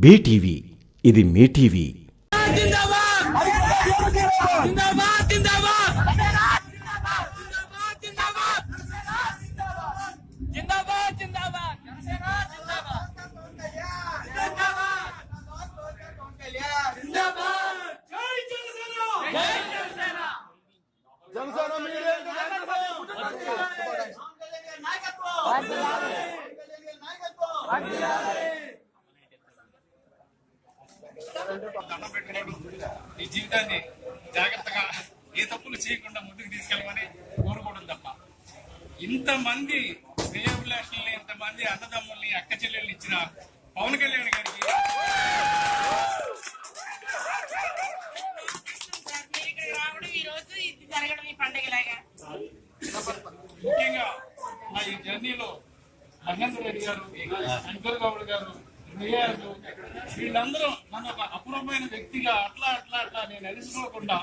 BTV ఇది మీ TV. ఈ జీవితాన్ని జాగ్రత్తగా ఏ తప్పులు చేయకుండా ముందుకు తీసుకెళ్ళమని కోరుకోవడం తప్ప ఇంతమంది శ్రేయోభిలాషుల్ని, ఇంతమంది అన్నదమ్ముల్ని, అక్క చెల్లెల్ని ఇచ్చిన పవన్ కళ్యాణ్ గారికి ముఖ్యంగా నా ఈ జర్నీలో మహేంద్ర రెడ్డి గారు, శంకర్ గౌడ్ గారు, రియాజు, వీళ్ళందరూ నన్ను ఒక అపూర్వమైన వ్యక్తిగా అట్లా నేను ఎలుసుకోకుండా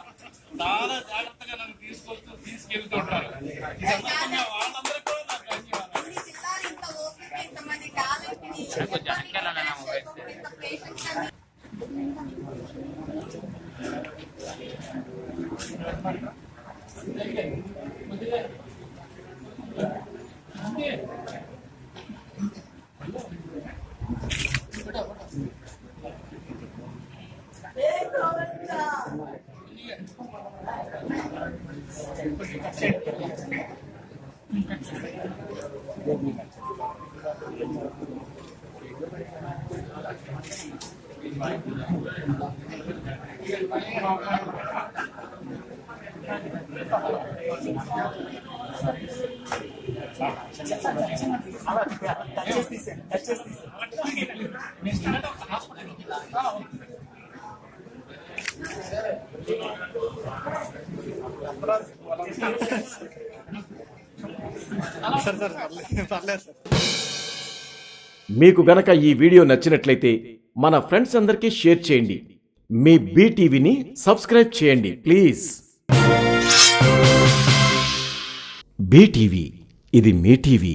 చాలా జాగ్రత్తగా నన్ను తీసుకెళ్తుంటారు. ఈ సందర్భంగా వాళ్ళందరికీ కూడా నాకు ధన్యవాదాలు. మీకు గనక ఈ వీడియో నచ్చినట్లయితే మన ఫ్రెండ్స్ అందరికీ షేర్ చేయండి. మీ బీటీవీని సబ్స్క్రైబ్ చేయండి ప్లీజ్. బీటీవీ ఇది మీ టీవీ.